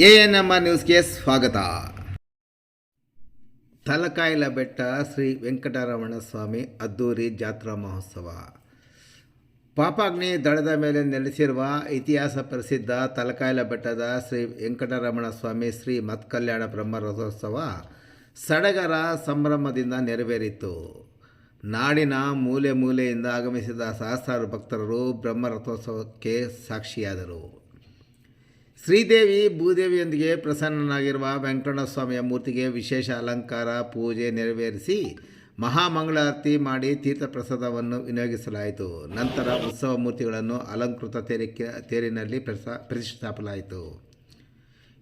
ANMR ನ್ಯೂಸ್ಗೆ ಸ್ವಾಗತ. ತಲಕಾಯಲಬೆಟ್ಟ ಶ್ರೀ ವೆಂಕಟರಮಣ ಸ್ವಾಮಿ ಅದ್ದೂರಿ ಜಾತ್ರಾ ಮಹೋತ್ಸವ. ಪಾಪಾಗ್ನಿ ದಳದ ಮೇಲೆ ನೆಲೆಸಿರುವ ಇತಿಹಾಸ ಪ್ರಸಿದ್ಧ ತಲಕಾಯಲಬೆಟ್ಟದ ಶ್ರೀ ವೆಂಕಟರಮಣ ಸ್ವಾಮಿ ಶ್ರೀ ಮತ್ಕಲ್ಯಾಣ ಬ್ರಹ್ಮ ರಥೋತ್ಸವ ಸಡಗರ ಸಂಭ್ರಮದಿಂದ ನೆರವೇರಿತು. ನಾಡಿನ ಮೂಲೆ ಮೂಲೆಯಿಂದ ಆಗಮಿಸಿದ ಸಹಸ್ರಾರು ಭಕ್ತರು ಬ್ರಹ್ಮ ರಥೋತ್ಸವಕ್ಕೆ ಸಾಕ್ಷಿಯಾದರು. ಶ್ರೀದೇವಿ ಭೂದೇವಿಯೊಂದಿಗೆ ಪ್ರಸನ್ನನಾಗಿರುವ ವೆಂಕಟರಮಣ ಸ್ವಾಮಿಯ ಮೂರ್ತಿಗೆ ವಿಶೇಷ ಅಲಂಕಾರ ಪೂಜೆ ನೆರವೇರಿಸಿ ಮಹಾಮಂಗಳಾರತಿ ಮಾಡಿ ತೀರ್ಥಪ್ರಸಾದವನ್ನು ವಿನಿಯೋಗಿಸಲಾಯಿತು. ನಂತರ ಉತ್ಸವ ಮೂರ್ತಿಗಳನ್ನು ಅಲಂಕೃತ ತೇರಿನಲ್ಲಿ ಪ್ರತಿಷ್ಠಾಪಿಸಲಾಯಿತು.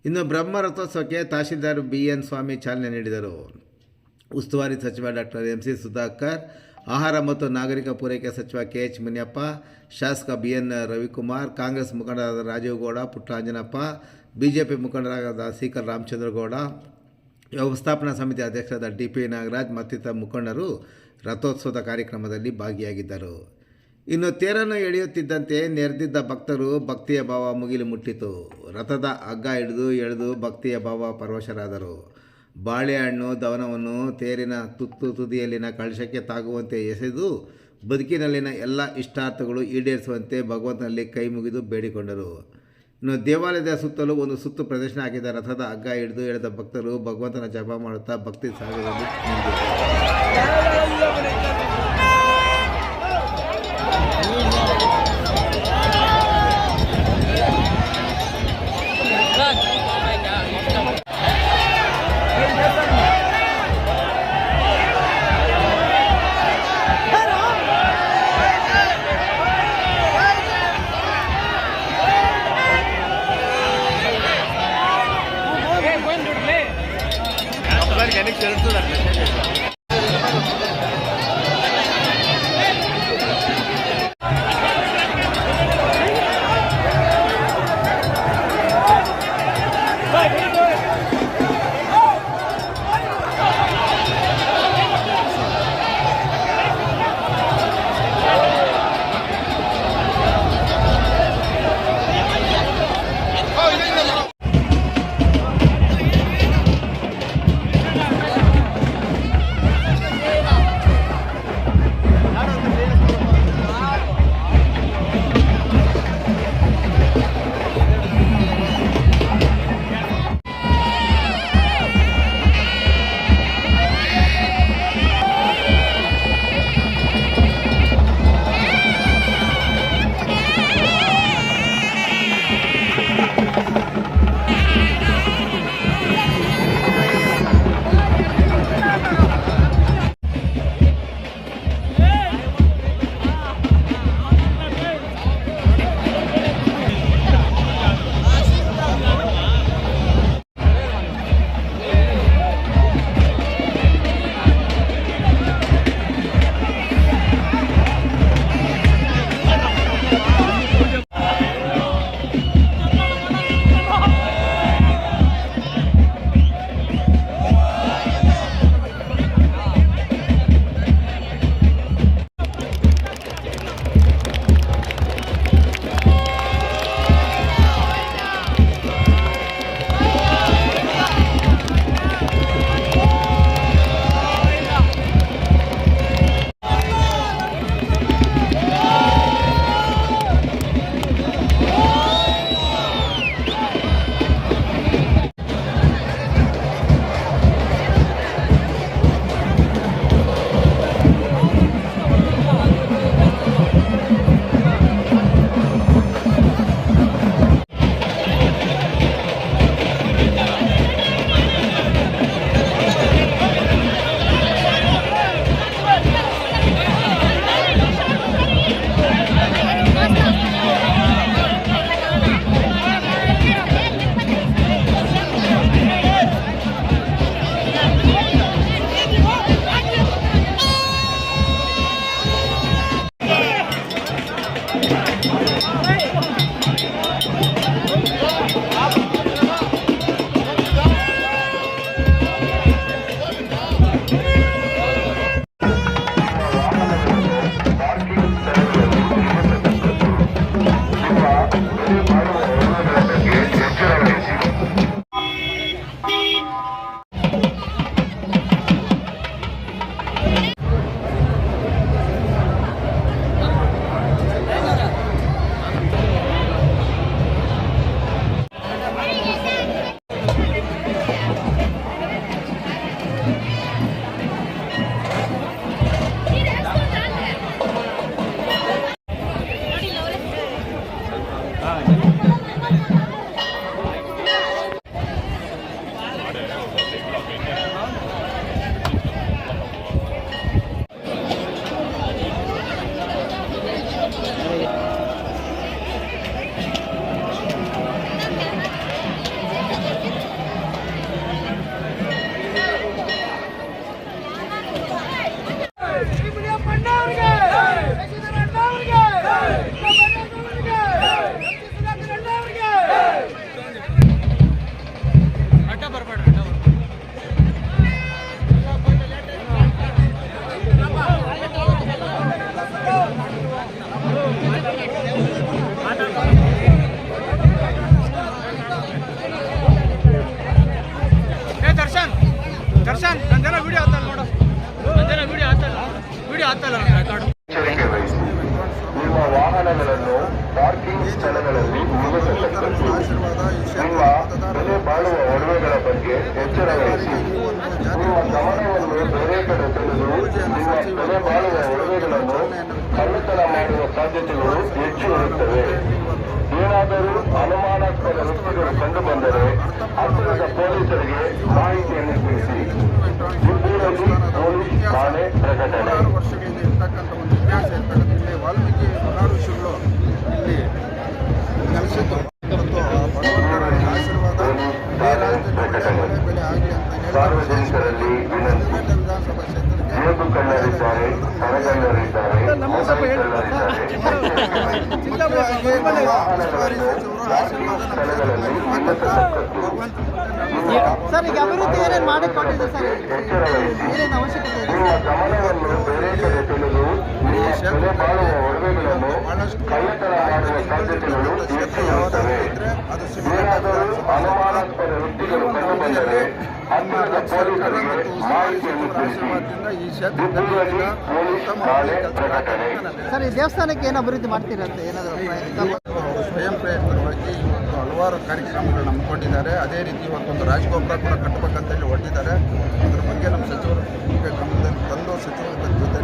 ಇನ್ನು ಬ್ರಹ್ಮ ರಥೋತ್ಸವಕ್ಕೆ ತಹಶೀಲ್ದಾರ್ BN ಸ್ವಾಮಿ ಚಾಲನೆ ನೀಡಿದರು. ಉಸ್ತುವಾರಿ ಸಚಿವ ಡಾಕ್ಟರ್ MC ಸುಧಾಕರ್, ಆಹಾರ ಮತ್ತು ನಾಗರಿಕ ಪೂರೈಕೆ ಸಚಿವ KH ಮುನಿಯಪ್ಪ, ಶಾಸಕ BN ರವಿಕುಮಾರ್, ಕಾಂಗ್ರೆಸ್ ಮುಖಂಡರಾದ ರಾಜೀವ್ ಗೌಡ, ಪುಟ್ಟಂಜನಪ್ಪ, BJP ಮುಖಂಡರಾದ ಸೀಕರ್ ರಾಮಚಂದ್ರಗೌಡ, ವ್ಯವಸ್ಥಾಪನಾ ಸಮಿತಿ ಅಧ್ಯಕ್ಷರಾದ DP ನಾಗರಾಜ್ ಮತ್ತಿತರ ಮುಖಂಡರು ರಥೋತ್ಸವದ ಕಾರ್ಯಕ್ರಮದಲ್ಲಿ ಭಾಗಿಯಾಗಿದ್ದರು. ಇನ್ನು ತೇರನ್ನು ಎಳೆಯುತ್ತಿದ್ದಂತೆ ನೆರೆದಿದ್ದ ಭಕ್ತರು ಭಕ್ತಿಯ ಭಾವ ಮುಗಿಲು ಮುಟ್ಟಿತು. ರಥದ ಹಗ್ಗ ಹಿಡಿದು ಎಳೆದು ಭಕ್ತಿಯ ಭಾವ ಪರವಶರಾದರು. ಬಾಳೆಹಣ್ಣು ದವನವನ್ನು ತೇರಿನ ತುದಿಯಲ್ಲಿನ ಕಳಶಕ್ಕೆ ತಾಗುವಂತೆ ಎಸೆದು ಬದುಕಿನಲ್ಲಿನ ಎಲ್ಲ ಇಷ್ಟಾರ್ಥಗಳು ಈಡೇರಿಸುವಂತೆ ಭಗವಂತನಲ್ಲಿ ಕೈ ಮುಗಿದು ಬೇಡಿಕೊಂಡರು. ಇನ್ನು ದೇವಾಲಯದ ಸುತ್ತಲೂ ಒಂದು ಸುತ್ತು ಪ್ರದರ್ಶನ ಹಾಕಿದ ರಥದ ಹಗ್ಗ ಹಿಡಿದು ಎಳೆದ ಭಕ್ತರು ಭಗವಂತನ ಜಪ ಮಾಡುತ್ತಾ ಭಕ್ತಿ ಸಾಗರದಲ್ಲಿ ನಿಮ್ಮ ವಾಹನಗಳನ್ನು ಪಾರ್ಕಿಂಗ್ ಸ್ಥಳಗಳಲ್ಲಿ ನಿಲ್ಲಿಸತಕ್ಕದ್ದು. ನಿಮ್ಮ ಬೆಲೆ ಬಾಳುವ ಒಡವೆಗಳ ಬಗ್ಗೆ ಎಚ್ಚರ ವಹಿಸಿ. ನಿಮ್ಮ ಗಮನವನ್ನು ಬೇರೆ ಕಡೆ ಸೆಳೆದು ನಿಮ್ಮ ಬೆಲೆ ಬಾಳುವ ಒಡವೆಗಳನ್ನು ಕಳ್ಳತನ ಮಾಡುವ ಸಾಧ್ಯತೆಗಳು ಹೆಚ್ಚು ಇರುತ್ತವೆ. ಏನಾದರೂ ಅನುಮಾನಾಸ್ಪದ ವ್ಯಕ್ತಿಗಳು ಕಂಡುಬಂದರೆ ಹತ್ತಿರದ ಪೊಲೀಸರಿಗೆ ಮಾಹಿತಿಯನ್ನು ತಿಳಿಸಿ. ಇಬ್ಬರಲ್ಲಿ ಪೊಲೀಸ್ ಠಾಣೆ ಪ್ರಕಟಣೆ. ವರ್ಷಗಳಿಂದ ಇರ್ತಕ್ಕಂಥ ಒಂದು ಇತಿಹಾಸ ಇರ್ತಕ್ಕಂಥ ಇಲ್ಲಿ ವಾಲ್ಮೀಕಿ ಮಹರ್ಷಿಗಳು ಇಲ್ಲಿ ನೆಲೆಸಿದ್ದು ಮತ್ತು ಭಗವಂತರ ಆಶೀರ್ವಾದ ಇಡೀ ರಾಜ್ಯದಲ್ಲಿ ಒಳ್ಳೆ ಬೆಲೆ ಆಗಲಿ ಅಂತ ಹೇಳಿ ಸಾರ್ವಜನಿಕರಲ್ಲಿ ವಿನಂತಿ. ವಿಧಾನಸಭಾ ಕ್ಷೇತ್ರಕ್ಕೆ ಜೇಬು ಕಳ್ಳರಿದ್ದಾರೆ, ಸರಗಳ್ಳರಿದ್ದಾರೆ, ಮೊಬೈಲ್ ಕಳ್ಳರಿದ್ದಾರೆ. ವಾಹನಗಳನ್ನು ಪಾರ್ಕಿಂಗ್ ಸ್ಥಳಗಳಲ್ಲಿ ನಿಲ್ಲಿಸತಕ್ಕದ್ದು. ಸರ್, ಈಗ ಅಭಿವೃದ್ಧಿ ಏನೇನು ಮಾಡಿಕೊಂಡಿದೆ ಸರ್? ಎಚ್ಚರ ವಹಿಸಿ. ಏನೇನು ಅವಶ್ಯಕತೆ ಇದೆ? ನಿಮ್ಮ ಗಮನವನ್ನು ಬೇರೆ ಕಡೆ ಸೆಳೆದು ನಿಮ್ಮ ಬೆಲೆ ಬಾಳುವ ಒಡವೆಗಳನ್ನು ಕಳ್ಳತನ ಮಾಡುವ ಸಾಧ್ಯತೆಗಳು ಹೆಚ್ಚು ಇರುತ್ತವೆ. ಏನಾದರೂ ಅನುಮಾನಾಸ್ಪದ ವ್ಯಕ್ತಿಗಳು ಕಂಡುಬಂದರೆ ಹತ್ತಿರದ ಪೊಲೀಸರಿಗೆ ಮಾಹಿತಿಯನ್ನು ತಿಳಿಸಿ. ಇಬ್ಬರಲ್ಲಿ ಪೊಲೀಸ್ ಠಾಣೆ ಪ್ರಕಟಣೆ. ಸರ್, ಈ ದೇವಸ್ಥಾನಕ್ಕೆ ಏನು ಅಭಿವೃದ್ಧಿ ಮಾಡ್ತೀರಂತೆ ಏನಾದರೂ ಸ್ವಯಂ ಪ್ರೇರಿತವಾಗಿ ಇವತ್ತು ಹಲವಾರು ಕಾರ್ಯಕ್ರಮಗಳನ್ನ ಹಮ್ಮಿಕೊಂಡಿದ್ದಾರೆ. ಅದೇ ರೀತಿ ಇವತ್ತೊಂದು ರಾಜಗೋಪುರ ಕೂಡ ಕಟ್ಟಬೇಕಂತೇಳಿ ಹೊರಟಿದ್ದಾರೆ. ಅದ್ರ ಬಗ್ಗೆ ನಮ್ಮ ಸಚಿವರು ಗಮನದಲ್ಲಿ ತಂದು ಸಚಿವರ ಜೊತೆ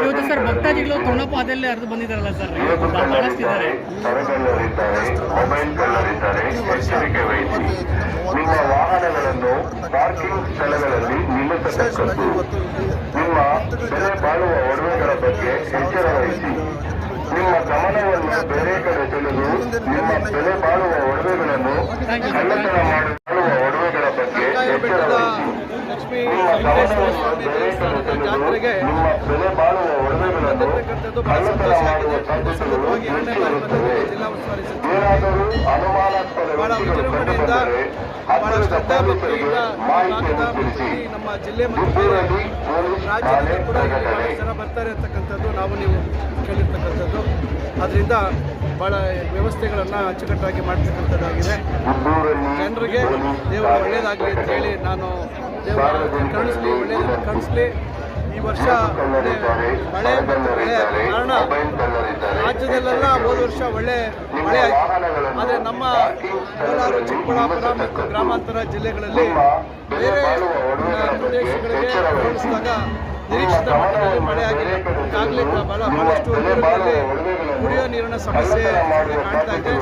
ಇವತ್ತು ಸರ್ ಭಕ್ತಾದಿಗಳು ತೃಣಪಾದಲ್ಲೇ ಹರಿದು ಬಂದಿದ್ದಾರಲ್ಲ ಸರ್, ಬಹಳಷ್ಟಿದ್ದಾರೆ. ಸರಗಳ್ಳರಿದ್ದಾರೆ, ಮೊಬೈಲ್ ಕಳ್ಳರಿದ್ದಾರೆ, ಎಚ್ಚರಿಕೆ ವಹಿಸಿ. ನಿಮ್ಮ ವಾಹನಗಳನ್ನು ಪಾರ್ಕಿಂಗ್ ಸ್ಥಳಗಳಲ್ಲಿ ನಿಲ್ಲಿಸತಕ್ಕದ್ದು. ನಿಮ್ಮ ಬೆಲೆ ಬಾಳುವ ಒಡವೆಗಳ ಬಗ್ಗೆ ಎಚ್ಚರ ವಹಿಸಿ. ನಿಮ್ಮ ಗಮನವನ್ನು ಬೇರೆ ಕಡೆ ಸೆಳೆದು ನಿಮ್ಮ ಬೆಲೆ ಬಾಳುವ ಒಡವೆಗಳನ್ನು ಕಳ್ಳತನ ಮಾಡುವ ಒಡವೆಗಳ ಬಗ್ಗೆ ಎಚ್ಚರ ವಹಿಸಿ. ನಿಮ್ಮ ಗಮನವನ್ನು ಬೇರೆ ಕಡೆ ಸೆಳೆದು ನಿಮ್ಮ ಬೆಲೆ ಬಾಳುವ ಒಡವೆಗಳನ್ನು ಕಳ್ಳತನ ಮಾಡುವ ಸಾಧ್ಯತೆಗಳು ಹೆಚ್ಚು ಇರುತ್ತವೆ. ಏನಾದರೂ ಅನುಮಾನಾಸ್ಪದ ವ್ಯಕ್ತಿಗಳು ಕಂಡುಬಂದರೆ ಹತ್ತಿರದ ಪೊಲೀಸರಿಗೆ ಮಾಹಿತಿಯನ್ನು ತಿಳಿಸಿ. ಇಬ್ಬರಲ್ಲಿ ಪೊಲೀಸ್ ಠಾಣೆ ಪ್ರಕಟಣೆ. ಜನ ಬರ್ತಾರೆ ಅಂತಕ್ಕಂಥದ್ದು ನಾವು ನೀವು ಕೇಳಿರ್ತಕ್ಕಂಥದ್ದು. ಅದರಿಂದ ಭಾಳ ವ್ಯವಸ್ಥೆಗಳನ್ನು ಅಚ್ಚುಕಟ್ಟಾಗಿ ಮಾಡ್ತಕ್ಕಂಥದ್ದಾಗಿದೆ. ಜನರಿಗೆ ದೇವರು ಒಳ್ಳೆಯದಾಗಲಿ ಅಂತೇಳಿ ನಾನು ದೇವರು ಕರುಣಿಸ್ಲಿ, ಒಳ್ಳೆಯದನ್ನು ಕರುಣಿಸ್ಲಿ. ಈ ವರ್ಷ ಮಳೆ ಮತ್ತು ಬೆಳೆ ಕಾರಣ ರಾಜ್ಯದಲ್ಲೆಲ್ಲ ಹೋದ ವರ್ಷ ಒಳ್ಳೆ ಮಳೆ ಆಯಿತು. ಆದರೆ ನಮ್ಮ ಕೋಲಾರ, ಚಿಕ್ಕಬಳ್ಳಾಪುರ ಮತ್ತು ಗ್ರಾಮಾಂತರ ಜಿಲ್ಲೆಗಳಲ್ಲಿ ಬೇರೆ ಪ್ರದೇಶಗಳಿಗೆ ಹೋಲಿಸಿದಾಗ ನಿರೀಕ್ಷಿತ ಮಟ್ಟದಲ್ಲಿ ಮಳೆ ಆಗಿದೆ. ಈಗಾಗಲೇ ಬಹಳಷ್ಟು ಊರುಗಳಲ್ಲಿ ಕುಡಿಯೋ ನೀರಿನ ಸಮಸ್ಯೆ ಕಾಣ್ತಾ ಇದೆ.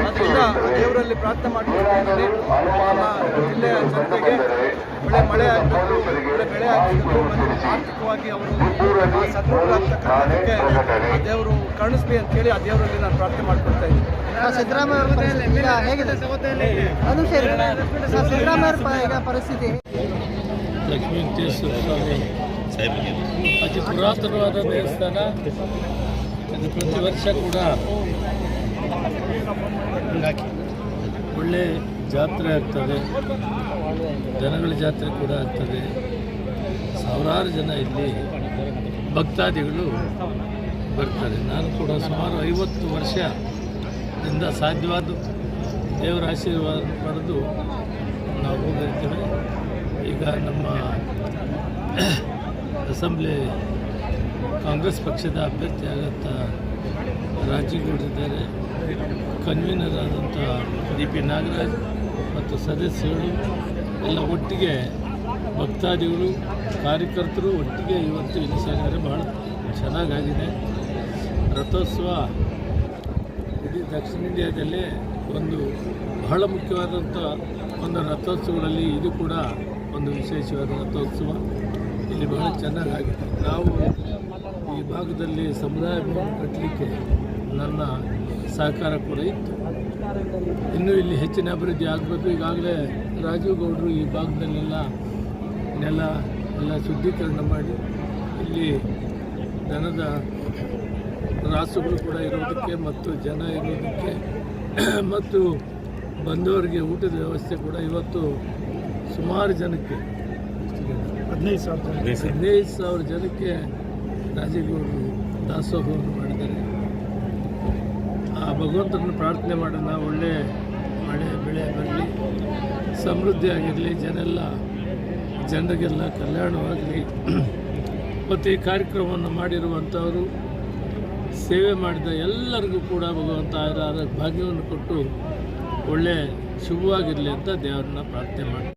ಅದರಿಂದ ದೇವರಲ್ಲಿ ಪ್ರಾರ್ಥನೆ ಮಾಡಿಕೊಂಡಿದ್ದೀನಿ, ನಮ್ಮ ಜಿಲ್ಲೆಯ ಜನತೆಗೆ ಒಳ್ಳೆ ಮಳೆ ಆಗಬೇಕು, ಒಳ್ಳೆ ಬೆಳೆ ಆಗಬೇಕು ಮತ್ತು ಆರ್ಥಿಕವಾಗಿ ಅವರು ಸದೃಢರಾಗ್ತಕ್ಕಂಥದ್ದಕ್ಕೆ ಆ ದೇವರು ಕರುಣಿಸ್ಲಿ ಅಂತೇಳಿ ಆ ದೇವರಲ್ಲಿ ನಾನು ಪ್ರಾರ್ಥನೆ ಮಾಡ್ಕೊಳ್ತಾ ಇದ್ದೀನಿ. ಸಿದ್ದರಾಮಯ್ಯ ಹೇಗಿದೆ ಅದು ಸರಿ ಸರ್? ಸಿದ್ದರಾಮಯ್ಯ ಪರಿಸ್ಥಿತಿ ಲಕ್ಷ್ಮೀದೇಶ್ವರ ಸ್ವಾಮಿ ಅತಿ ಪುರಾತನವಾದ ದೇವಸ್ಥಾನ. ಇದು ಪ್ರತಿ ವರ್ಷ ಕೂಡ ಒಳ್ಳೆ ಜಾತ್ರೆ ಆಗ್ತದೆ, ಜನಗಳ ಜಾತ್ರೆ ಕೂಡ ಆಗ್ತದೆ. ಸಾವಿರಾರು ಜನ ಇಲ್ಲಿ ಭಕ್ತಾದಿಗಳು ಬರ್ತಾರೆ. ನಾನು ಕೂಡ ಸುಮಾರು 50 ವರ್ಷದಿಂದ ಸಾಧ್ಯವಾದ ದೇವರ ಆಶೀರ್ವಾದ ಪಡೆದು ನಾವು ಹೋಗಿರ್ತೇವೆ. ಈಗ ನಮ್ಮ ಅಸೆಂಬ್ಲಿ ಕಾಂಗ್ರೆಸ್ ಪಕ್ಷದ ಅಭ್ಯರ್ಥಿಯಾದಂಥ ರಾಜೀಗೌಡರಿದ್ದಾರೆ, ಕನ್ವೀನರ್ ಆದಂಥ DP ನಾಗರಾಜ್ ಮತ್ತು ಸದಸ್ಯರು ಎಲ್ಲ ಒಟ್ಟಿಗೆ ಭಕ್ತಾದಿಗಳು ಕಾರ್ಯಕರ್ತರು ಒಟ್ಟಿಗೆ ಇವತ್ತು ಇಲ್ಲಿ ಸೇರಿದರೆ ಭಾಳ ಚೆನ್ನಾಗಾಗಿದೆ. ರಥೋತ್ಸವ ಇಡೀ ದಕ್ಷಿಣ ಇಂಡಿಯಾದಲ್ಲೇ ಒಂದು ಬಹಳ ಮುಖ್ಯವಾದಂಥ ಒಂದು ರಥೋತ್ಸವಗಳಲ್ಲಿ ಇದು ಕೂಡ ಒಂದು ವಿಶೇಷವಾದ ರಥೋತ್ಸವ. ಇಲ್ಲಿ ಬಹಳ ಚೆನ್ನಾಗಾಗಿದೆ. ನಾವು ಈ ಭಾಗದಲ್ಲಿ ಸಮುದಾಯ ಭವನ ಕಟ್ಟಲಿಕ್ಕೆ ನನ್ನ ಸಹಕಾರ ಕೂಡ ಇತ್ತು. ಇನ್ನೂ ಇಲ್ಲಿ ಹೆಚ್ಚಿನ ಅಭಿವೃದ್ಧಿ ಆಗಬೇಕು. ಈಗಾಗಲೇ ರಾಜೀವ್ ಗೌಡರು ಈ ಭಾಗದಲ್ಲೆಲ್ಲ ನೆಲ ಎಲ್ಲ ಶುದ್ಧೀಕರಣ ಮಾಡಿ ಇಲ್ಲಿ ದನದ ರಾಸುಗಳು ಕೂಡ ಇರೋದಕ್ಕೆ ಮತ್ತು ಜನ ಇರೋದಕ್ಕೆ ಮತ್ತು ಬಂದವರಿಗೆ ಊಟದ ವ್ಯವಸ್ಥೆ ಕೂಡ ಇವತ್ತು ಸುಮಾರು ಜನಕ್ಕೆ 15,000 ಜನಕ್ಕೆ ರಾಜೀಗೌಡರು ದಾಸೋಹವನ್ನು ಮಾಡಿದ್ದಾರೆ. ಆ ಭಗವಂತನನ್ನು ಪ್ರಾರ್ಥನೆ ಮಾಡೋಣ, ಒಳ್ಳೆ ಮಳೆ ಬೆಳೆ ಬರಲಿ, ಸಮೃದ್ಧಿಯಾಗಿರಲಿ, ಜನರಿಗೆಲ್ಲ ಕಲ್ಯಾಣವಾಗಲಿ. ಮತ್ತು ಈ ಕಾರ್ಯಕ್ರಮವನ್ನು ಮಾಡಿರುವಂಥವರು, ಸೇವೆ ಮಾಡಿದ ಎಲ್ಲರಿಗೂ ಕೂಡ ಭಗವಂತ ಆರೋಗ್ಯ ಭಾಗ್ಯವನ್ನು ಕೊಟ್ಟು ಒಳ್ಳೆಯ ಶುಭವಾಗಿರಲಿ ಅಂತ ದೇವರನ್ನ ಪ್ರಾರ್ಥನೆ ಮಾಡಿ